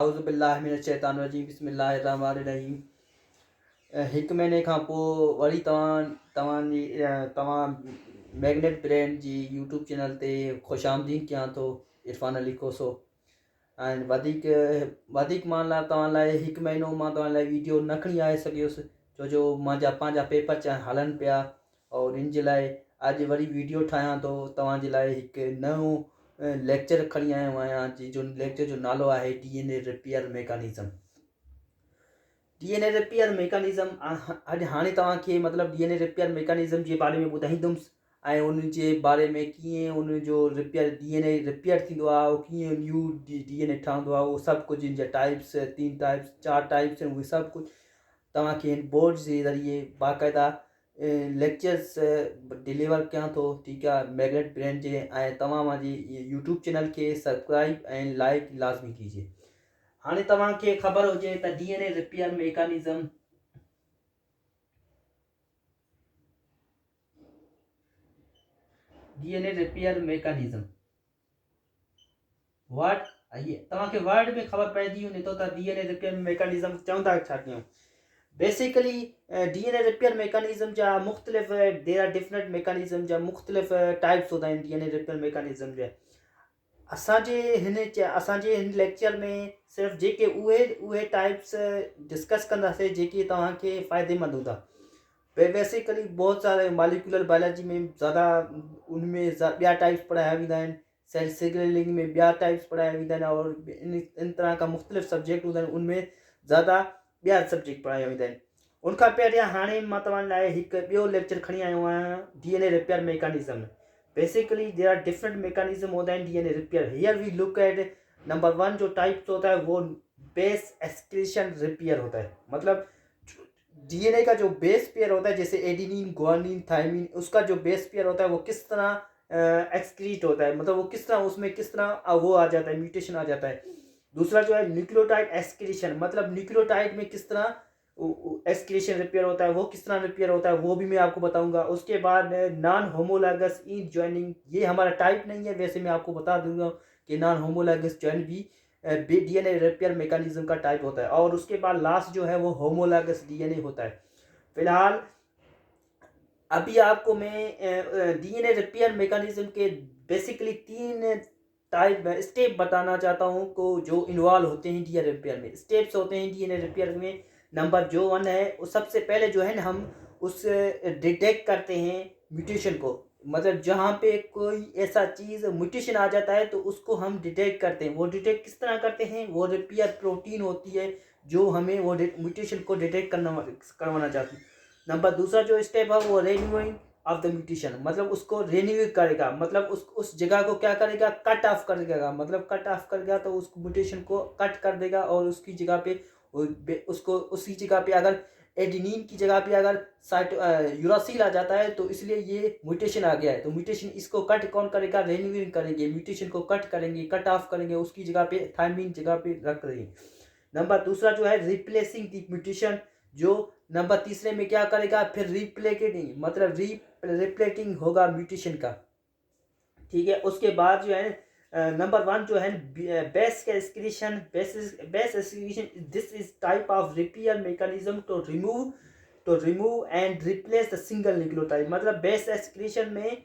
औज़ुबिल्लाहिमिनश्शैतानिर्रजीम बिस्मिल्लाहिर्रहमानिर्रहीम। हिकु महीने खां पोइ वरी तव्हां मैग्नेट ब्रेन जी यूट्यूब चैनल ते ख़ुशि आमदीद कयां थो। इरफान अली कोसो ऐं वधीक मां तव्हां लाइ हिकु महीनो मां तव्हां लाइ वीडियो न खणी आए सघियुसि, छो जो मुंहिंजा पंहिंजा पेपर हलनि पिया और इन जे लाइ अॼु वरी वीडियो ठाहियां थो तव्हांजे लाइ। हिकु नओं लेक्चर खणी आयो आहियां जो लेक्चर जो नालो आहे DNA repair mechanism. DNA repair mechanism अॼु हाणे तव्हांखे मतिलबु DNA रिपेयर मैकेनिज़्म जे बारे में ॿुधाईंदुमि ऐं उन जे बारे में कीअं उन जो DNA रिपेयर थींदो आहे, उहो कीअं न्यू DNA ठहंदो आहे, उहो सभु कुझु इन जा टाइप्स 3 टाइप्स 4 टाइप्स आहिनि, उहे सभु कुझु तव्हांखे हिन बोर्ड जे ज़रिए बाक़ाइदा लेक्चर्स डिलीवर कयां थो। ठीकु आहे, मैग्नेट ब्रेन जे। ऐं तव्हां मुंहिंजी यूट्यूब चैनल खे सब्सक्राइब ऐं लाइक लाज़मी कीजिए। हाणे तव्हांखे ख़बर हुजे त DNA रिपेयर मैकेनिज़्म तव्हांखे वर्ड में ख़बर पइजी वञे थो त DNA रिपेयर मैकेनिज़्म चवंदा छा कयूं। बेसिकली DNA रिपेयर मैकेनिज़्म जा मुख़्तलिफ़ देयर आर डिफरेंट मैकेनिज़्म जा मुख़्तलिफ़ टाइप्स हूंदा आहिनि DNA रिपेयर मैकेनिज़्म जा। असांजे हिन लेक्चर में सिर्फ़ु जेके उहे टाइप्स डिस्कस कंदासीं जेके तव्हांखे फ़ाइदेमंद हूंदा। बेसिकली बहुत सारे मॉलिक्यूलर बायोलॉजी में ज़्यादा उनमें ॿिया टाइप्स पढ़ाया वेंदा आहिनि, सेल सिग्नलिंग में ॿिया टाइप्स पढ़ाया वेंदा आहिनि और इन तरह का मुख़्तलिफ़ सब्जेक्ट हूंदा आहिनि, उनमें ज़्यादा ॿिया सब्जेक्ट पढ़ाया वेंदा आहिनि। उनखां पहिरियां हाणे मां तव्हां लाइ हिकु ॿियो लेक्चर खणी आयो आहियां DNA repair mechanism. Basically there are different mechanism होता है DNA repair. Here we look at number 1 जो टाइप होता है वो बेस एक्सक्रीशन रिपेयर होता है। मतलब DNA का जो बेस पेयर होता है जैसे एडिनिन ग्वानिन थायमिन, उसका जो बेस पेयर होता है वो किस तरह एक्सक्रीट होता है, मतलब वो किस तरह उसमें किस तरह वो आ जाता है, म्यूटेशन आ जाता है। दूसरा जो है न्यूक्लियोटाइड एक्सक्रीशन, मतलब न्यूक्लियोटाइड में किस तरह एक्सक्रीशन रिपेयर होता है, वो किस तरह रिपेयर होता है वो भी मैं आपको बताऊंगा। उसके बाद नॉन होमोलैगस इन ज्वाइनिंग, ये हमारा टाइप नहीं है, वैसे मैं आपको बता दूंगा कि नॉन होमोलैगस ज्वाइन भी DNA रिपेयर मैकेनिज्म का टाइप होता है। और उसके बाद लास्ट जो है वो होमोलैगस DNA होता है। फिलहाल अभी आपको मैं DNA रिपेयर मैकेनिज्म के बेसिकली 3 टाइप स्टेप बताना चाहता हूँ को जो इन्वॉल्व होते हैं DNA रिपेयर में। स्टेप्स होते हैं DNA रिपेयर में। नंबर जो 1 है, वो सबसे पहले जो है ना हम उस डिटेक्ट करते हैं म्यूटेशन को, मतलब जहाँ पे कोई ऐसा चीज़ म्यूटेशन आ जाता है तो उसको हम डिटेक्ट करते हैं। वो डिटेक्ट किस तरह करते हैं, वो रिपेयर प्रोटीन होती है जो हमें वो म्यूटेशन को डिटेक्ट करवाना चाहती है। नंबर दूसरा जो स्टेप है वो रिन्यूइंग ऑफ द म्यूटेशन, मतलब उसको रिन्यू करेगा, मतलब उस जगह को क्या करेगा, कट ऑफ कर देगा। मतलब कट ऑफ करेगा तो उस म्यूटेशन को कट कर देगा और उसकी जगह पे उसको उसी जगह पे अगर एडिनिन की जगह पे अगर यूरासिल आ जाता है तो इसलिए ये म्यूटेशन आ गया है। तो म्यूटेशन इसको कट कौन करेगा, रिन्यूइंग करेंगे, म्यूटेशन को कट करेंगे, कट ऑफ करेंगे, उसकी जगह पे थायमिन जगह पे रख देंगे। नंबर दूसरा जो है रिप्लेसिंग द म्यूटेशन, जो नंबर तीसरे में क्या करेगा, फिर रिप्लेटिंग, मतलब रिप्लेटिंग होगा म्यूटेशन का। ठीक है, उसके बाद जो है नंबर 1 जो है base excretion. Base excretion this is type of repair mechanism to remove and replace the single nucleotide. मतलब बेस एक्सक्रीशन में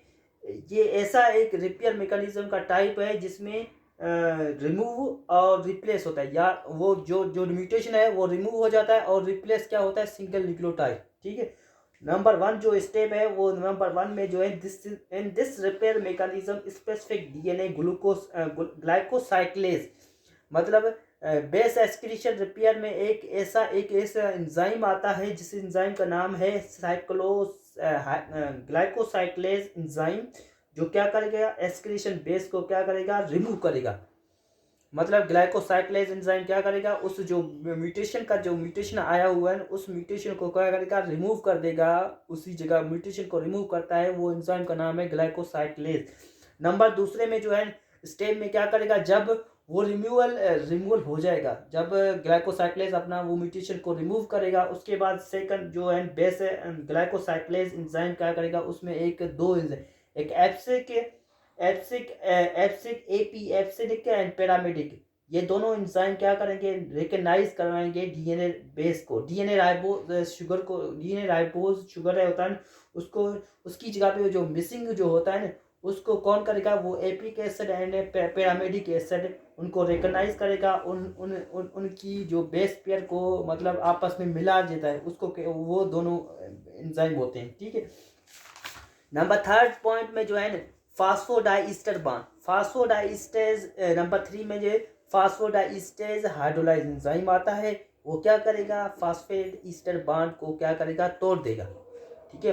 ये ऐसा एक रिपेयर मैकेनिज्म का टाइप है जिसमें रिमूव और रिप्लेस होता है, या वो जो म्यूटेशन है वो रिमूव हो जाता है और रिप्लेस क्या होता है, सिंगल न्यूक्लियोटाइड। ठीक है, नंबर 1 जो स्टेप है वो नंबर 1 में जो है this repair mechanism specific DNA ग्लाइकोसाइक्लेज, मतलब बेस एक्सक्रीशन रिपेयर में एक ऐसा एंजाइम आता है जिस एंजाइम का नाम है ग्लाइकोसाइक्लेज एंजाइम, जो क्या करेगा, एक्सक्रीशन बेस को क्या करेगा, रिमूव करेगा। मतलब ग्लाइकोसाइक्लेज एंजाइम क्या करेगा, उस जो म्यूटेशन आया हुआ है उस म्यूटेशन को क्या करेगा, रिमूव कर देगा। उसी जगह म्यूटेशन को रिमूव करता है, वो एंजाइम का नाम है ग्लाइकोसाइक्लेज। नंबर दूसरे में जो है स्टेप में क्या करेगा, जब वो रिमूवल हो जाएगा, जब ग्लाइकोसाइक्लेज अपना वो म्यूटेशन को रिमूव करेगा, उसके बाद सेकंड जो है बेस ग्लाइकोसाइक्लेज एंजाइम क्या करेगा, उसमें एक एप्सिक एपिक एंड पैरामेडिक, ये दोनों एंजाइम क्या करेंगे, रिकग्नाइज करवाएंगे डीएनए बेस को, डीएनए राइबोज शुगर को, डीएनए राइबोज शुगर है होता है ना, उसको उसकी जगह पे जो मिसिंग जो होता है ना, उसको कौन करेगा, वो एपिक एसिड एंड पैरामिडिक एसिड उनको रिकग्नाइज करेगा, उनकी जो बेस पेयर को मतलब आपस में मिला देता है, उसको वो दोनों एंजाइम होते हैं। ठीक है, नंबर थर्ड पॉइंट में जो है ना फास्फोडाइस्टर बांड, फास्फोडाइस्टेज नंबर 3 में जो फास्फोडाइस्टेज हाइड्रोलाइज एंजाइम आता है, वो क्या करेगा, फास्फेट ईस्टर बांड को क्या करेगा, तोड़ देगा। ठीक है,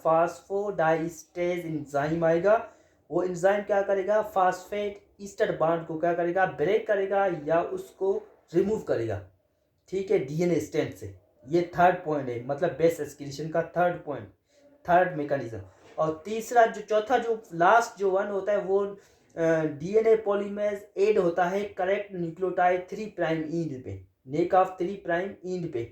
फास्फोडाइस्टेज एंजाइम आएगा, वो एंजाइम क्या करेगा, फास्फेट ईस्टर बांड को क्या करेगा, ब्रेक करेगा या उसको रिमूव करेगा। ठीक है, डीएनए स्ट्रैंड से। ये थर्ड पॉइंट है, मतलब बेस एक्सक्रीशन का थर्ड पॉइंट, थर्ड मैकेनिज्म। और तीसरा जो चौथा जो लास्ट जो वन होता है वो डीएनए पॉलीमरेज एड होता है करेक्ट न्यूक्लियोटाइड 3 प्राइम एंड पे, नेक ऑफ 3 प्राइम एंड पे।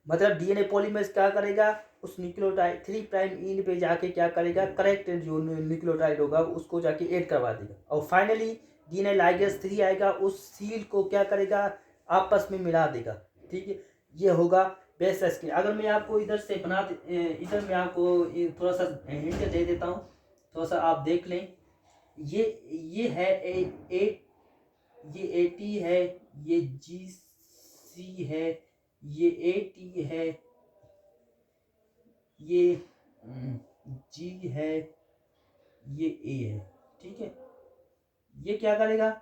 मतलब डीएनए पॉलीमरेज क्या करेगा, उस न्यूक्लियोटाइड 3 प्राइम एंड पे जाके क्या करेगा, करेक्ट जो न्यूक्लियोटाइड होगा उसको जाके ऐड करवा देगा। और फाइनली डीएनए लाइगेज 3 आएगा, उस सील को क्या करेगा, आपस में मिला देगा। ठीक है, ये होगा बेस स्क्रीन। अगर मैं आपको इधर से इधर मैं आपको थोड़ा सा हिंट दे देता हूँ, थोड़ा सा आप देख लें। ये है ये एटी है, ये जी सी है, ये एटी है, ये जी है, ये ए है। ठीक है, ये क्या करेगा,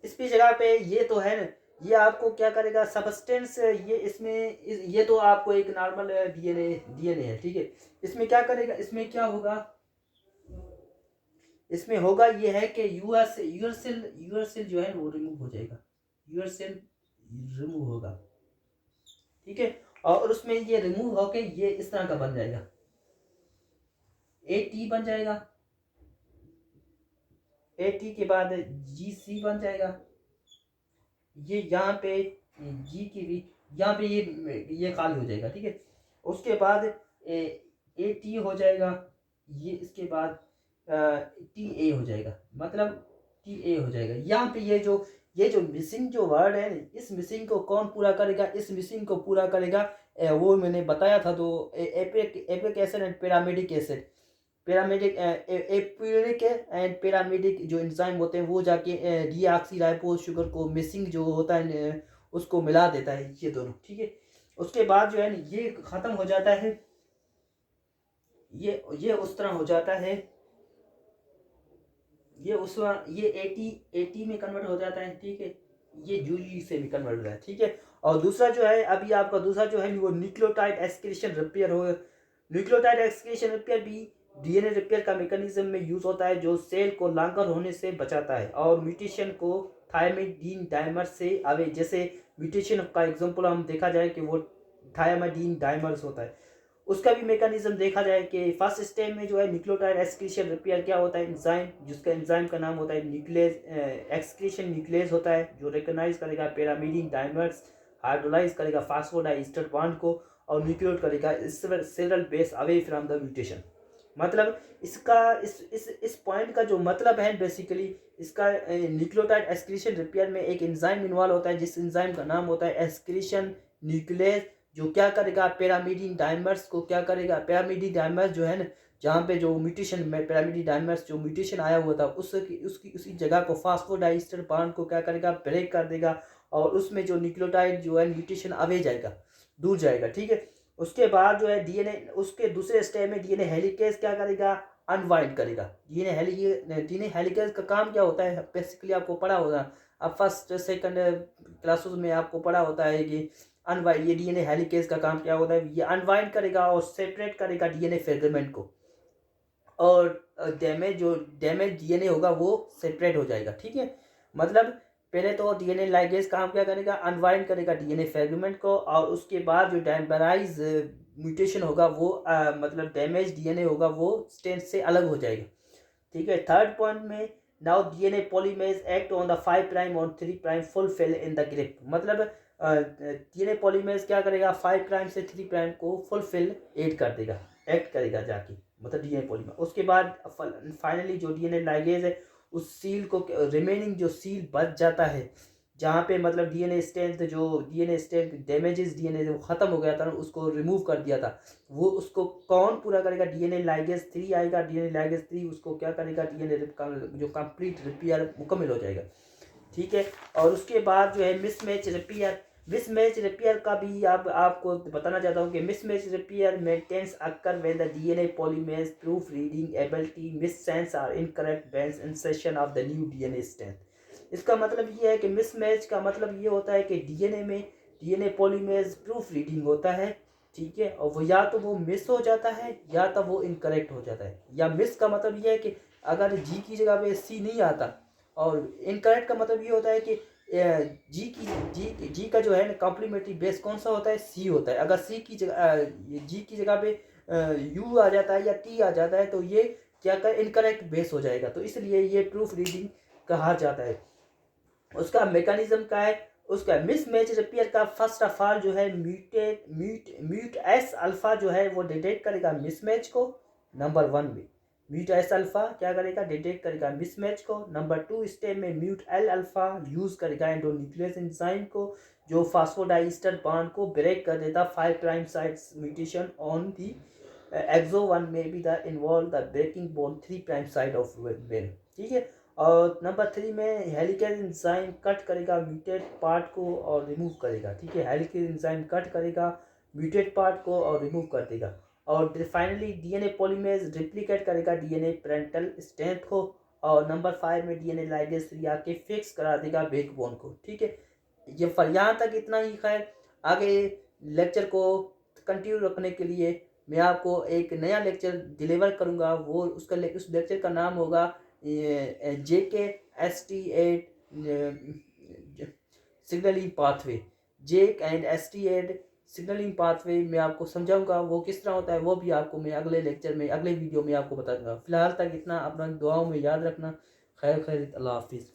इसकी जगह पे ये तो है ना, ये आपको क्या करेगा, सब्सटेंस, ये इसमें ये तो आपको एक नॉर्मल डीएनए है। ठीक है, इसमें क्या करेगा, इसमें क्या होगा, इसमें होगा ये है कि यूर सेल जो है वो रिमूव हो जाएगा, यूर सेल रिमूव होगा। ठीक है, और उसमें ये रिमूव होके ये इस तरह का बन जाएगा, एटी बन जाएगा, एटी के बाद जी सी बन जाएगा, ये यहाँ पे जी की भी यहाँ पे ये खाली हो जाएगा। ठीक है, उसके बाद ए टी हो जाएगा, ये इसके बाद टी ए हो जाएगा, मतलब टी ए हो जाएगा। यहाँ पे ये जो मिसिंग जो वर्ड है ना, इस मिसिंग को कौन पूरा करेगा, इस मिसिंग को पूरा करेगा वो मैंने बताया था, तो एपिक एसिड एंड पैरामिडिक एसिड, पैरामिडिक एपिरिक एंड पैरामिडिक जो एंजाइम होते हैं वो जाके डीऑक्सीराइबोज शुगर को मिसिंग जो होता है उसको मिला देता है, ये दोनों। ठीक है, उसके बाद जो है ना ये खत्म हो जाता है, ये उस तरह हो जाता है, ये 80 में कन्वर्ट हो जाता है। ठीक है, ये यूजी से भी कन्वर्ट हो जाता है। ठीक है, और दूसरा जो है अभी आपका दूसरा जो है वो न्यूक्लियोटाइड एक्सक्रीशन रिपेयर हो, न्यूक्लियोटाइड एक्सक्रीशन रिपेयर भी डीएनए रिपेयर का मैकेनिज्म में यूज होता है, जो सेल को लांगर होने से बचाता है और म्यूटेशन को थायमाइडिन डाइमर से अवे, जैसे म्यूटेशन का एग्जांपल हम देखा जाए कि वो थायमाइडिन डाइमर्स होता है, उसका भी मैकेनिज्म देखा जाए कि फर्स्ट स्टेज में जो है न्यूक्लियोटाइड एक्सक्रीशन रिपेयर क्या होता है, एंजाइम, जिसका एंजाइम का नाम होता है न्यूक्लियस एक्सक्रीशन न्यूक्लियस होता है, जो रिकॉग्नाइज करेगा पैरामिडिन डाइमर्स, हाइड्रोलाइज करेगा फास्फोडाइस्टर बॉन्ड को और न्यूक्लियोट करेगा cellular base away from the mutation. मतलब इसका इस पॉइंट का जो मतलब है बेसिकली, इसका न्यूक्लियोटाइड एक्सक्रीशन रिपेयर में एक एंजाइम इन्वॉल्व होता है, जिस एंजाइम का नाम होता है एक्सक्रीशन न्यूक्लियस, जो क्या करेगा, पैरामिडिन डाइमर्स को क्या करेगा, पैरामिडिन डाइमर्स जो है ना, जहाँ पे जो म्यूटेशन में पैरामिडिन डाइमर्स जो म्यूटेशन आया हुआ था उसी जगह को फास्फोडाइस्टर बॉन्ड को क्या करेगा, ब्रेक कर देगा और उसमें जो न्यूक्लियोटाइड जो है म्यूटेशन अवे जाएगा, दूर जाएगा। ठीक है, उसके बाद जो है डीएनए, उसके दूसरे स्टेप में डीएनए हेलिकेज क्या करेगा, अनवाइंड करेगा। डीएनए हेलिकेज का काम क्या होता है, बेसिकली आपको पढ़ा होगा, अब फर्स्ट सेकंड क्लासेस में आपको पढ़ा होता है कि अनवाइंड, ये डीएनए हेलिकेज का काम क्या होता है, ये अनवाइंड करेगा और सेपरेट करेगा डीएनए फ्रेगमेंट को, और डैमेज डीएनए होगा वो सेपरेट हो जाएगा। ठीक है, मतलब पहले तो डीएनए लाइगेज काम क्या करेगा, अनवाइंड करेगा डीएनए फ्रेगमेंट को, और उसके बाद जो डाइमराइज म्यूटेशन होगा वो मतलब डैमेज डीएनए होगा वो स्ट्रैंड से अलग हो जाएगा। ठीक है, थर्ड पॉइंट में now DNA polymerase act on the 5 prime और 3 prime fulfil in the grip, मतलब डीएनए पॉलीमरेज क्या करेगा, 5 प्राइम से 3 प्राइम को फुलफिल एड कर देगा, एक्ट करेगा जाके, मतलब डीएनए पॉलीमर। उसके बाद फाइनली जो डीएनए लाइगेज है उस सील को, रिमेनिंग जो सील बच जाता है, जहाँ पे मतलब डीएनए स्ट्रेंथ, जो डीएनए स्ट्रेंथ डैमेजेस डीएनए जो ख़त्म हो गया था ना, उसको रिमूव कर दिया था, वो उसको कौन पूरा करेगा? डीएनए लाइगेज 3 आएगा, डीएनए लाइगेज 3 उसको क्या करेगा? डीएनए जो कंप्लीट रिपेयर मुकम्मल हो जाएगा, ठीक है। और उसके बाद जो है मिसमैच रिपेयर, मिसमैच रिपेयर का भी अब आपको बताना चाहता हूँ कि mismatch repair maintenance occur when the DNA polymerase proof reading ability missense और incorrect bases insertion of the new DNA strand. इसका मतलब ये है कि मिसमैच का मतलब ये होता है कि डीएनए में डीएनए पॉलीमेरेज प्रूफ रीडिंग होता है, ठीक है, और वो या तो वो मिस हो जाता है या तो वो इनकरेक्ट हो जाता है। या मिस का मतलब ये है कि अगर जी की जगह पे सी नहीं आता, और इनकरेक्ट का मतलब ये होता है कि जी का जो है ना कॉम्प्लीमेंट्री बेस कौन सा होता है? सी होता है। अगर सी की जगह जी की जगह पे यू आ जाता है या टी आ जाता है तो ये क्या कर इनकरेक्ट बेस हो जाएगा, तो इसलिए ये प्रूफ रीडिंग कहा जाता है। उसका मैकेनिज्म क्या है? उसका मिसमैच रिपेयर का फर्स्ट ऑफ ऑल जो है म्यूट एस अल्फा जो है वो डिटेक्ट करेगा मिसमैच को नंबर 1 में। म्यूट एस अल्फा क्या करेगा? डिटेक्ट करेगा मिसमैच को। नंबर 2 स्टेप में म्यूट एल अल्फा यूज करेगा एंडोन्यूक्लियस एंजाइम को, जो फास्फोडाइस्टर बॉन्ड को ब्रेक कर देता 5 prime sites mutation on the exo 1 में be the involve the breaking bond 3 prime side of when, ठीक है। और नंबर 3 में हेलिकल एंजाइम कट करेगा म्यूटेड पार्ट को और रिमूव करेगा, ठीक है। हेलिकल एंजाइम कट करेगा म्यूटेड पार्ट को और रिमूव कर देगा। और फाइनली डीएनए पॉलीमेरेज रिप्लिकेट करेगा डीएनए पेरेंटल स्ट्रैंड को। और नंबर 5 में डीएनए लाइगेज 3 आके फिक्स करा देगा बैकबोन को, ठीक है। ये यहाँ तक इतना ही। खैर आगे लेक्चर को कंटिन्यू रखने के लिए मैं आपको एक नया लेक्चर डिलीवर करूँगा, वो उस लेक्चर का नाम होगा JK-ST8 signalling pathway. JK-ST8 signalling pathway मैं आपको समझाऊंगा वो किस तरह होता है, वो भी आपको मैं अगले लेक्चर में अगले वीडियो में आपको बता दूंगा। फिलहाल तक इतना, अपना दुआओं में याद रखना। खैर खैर, अल्लाह हाफिज़।